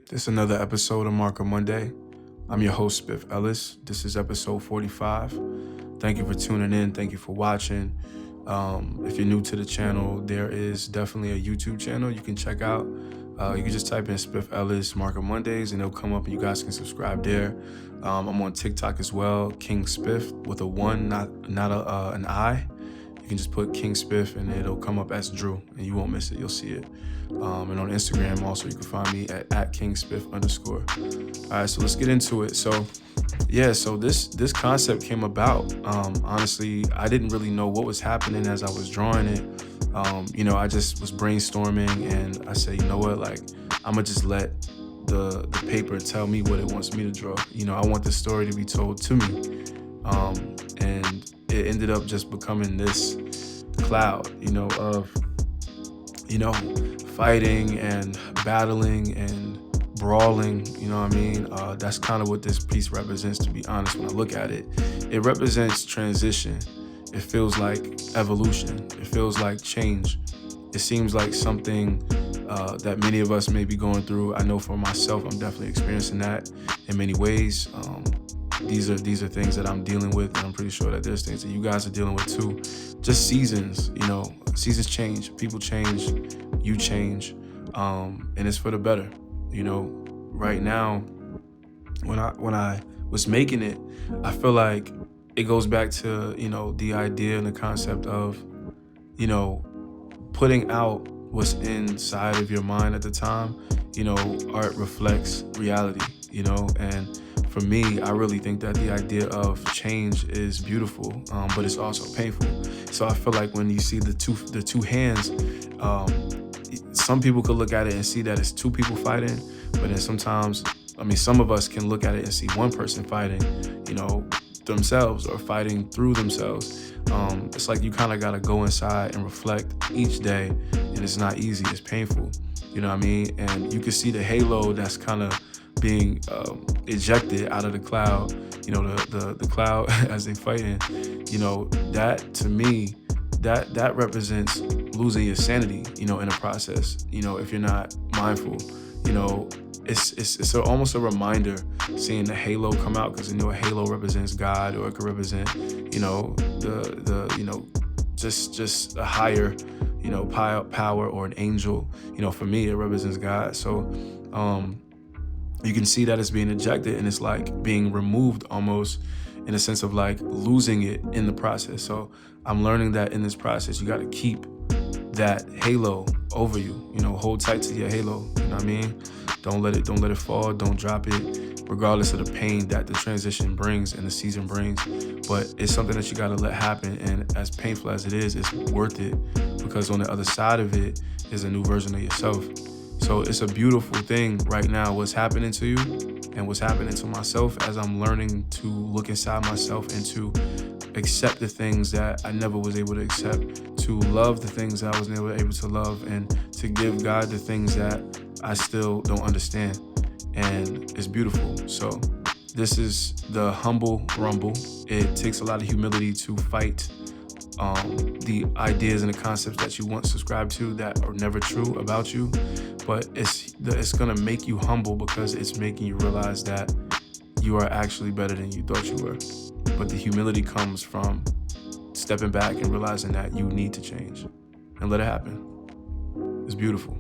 This is another episode of Marker Monday. I'm your host, Spiff Ellis. This is episode 45. Thank you for tuning in. Thank you for watching. If you're new to the channel, there is definitely a YouTube channel you can check out. You can just type in Spiff Ellis Marker Mondays and it'll come up and you guys can subscribe there. I'm on TikTok as well, King Spiff with a 1, not an I. You can just put King Spiff and it'll come up as Drew and you won't miss it. You'll see it. And on Instagram also, you can find me at KingSpiff_. All right, so let's get into it. So this concept came about. Honestly, I didn't really know what was happening as I was drawing it. I just was brainstorming and I said, you know what, like, I'm gonna just let the paper tell me what it wants me to draw. I want the story to be told to me. And it ended up just becoming this cloud, of fighting and battling and brawling, that's kind of what this piece represents, to be honest. When I look at it, it represents transition. It feels like evolution. It feels like change. It seems like something that many of us may be going through. I know for myself, I'm definitely experiencing that in many ways. These are things that I'm dealing with, and I'm pretty sure that there's things that you guys are dealing with too. Just seasons, seasons change, people change, you change, and it's for the better. Right now, when I was making it, I feel like it goes back to the idea and the concept of putting out what's inside of your mind at the time. Art reflects reality, and for me, I really think that the idea of change is beautiful, but it's also painful. So I feel like when you see the two hands, some people could look at it and see that it's two people fighting, but then sometimes, some of us can look at it and see one person fighting, themselves or fighting through themselves. It's like you kind of got to go inside and reflect each day, and it's not easy, it's painful, And you can see the halo that's kind of being ejected out of the cloud, the cloud as they fighting, that to me, that represents losing your sanity, in a process, if you're not mindful. It's almost a reminder seeing the halo come out, because a halo represents God, or it could represent, just a higher, power or an angel. For me, it represents God. So, you can see that it's being ejected and it's like being removed almost, in a sense of like losing it in the process. So I'm learning that in this process, you got to keep that halo over you, hold tight to your halo, Don't let it fall, don't drop it, regardless of the pain that the transition brings and the season brings. But it's something that you got to let happen. And as painful as it is, it's worth it, because on the other side of it is a new version of yourself. So it's a beautiful thing right now, what's happening to you and what's happening to myself, as I'm learning to look inside myself and to accept the things that I never was able to accept, to love the things that I was never able to love, and to give God the things that I still don't understand. And it's beautiful. So this is the humble rumble. It takes a lot of humility to fight the ideas and the concepts that you once subscribed to that are never true about you, but it's gonna make you humble, because it's making you realize that you are actually better than you thought you were. But the humility comes from stepping back and realizing that you need to change, and let it happen. It's beautiful.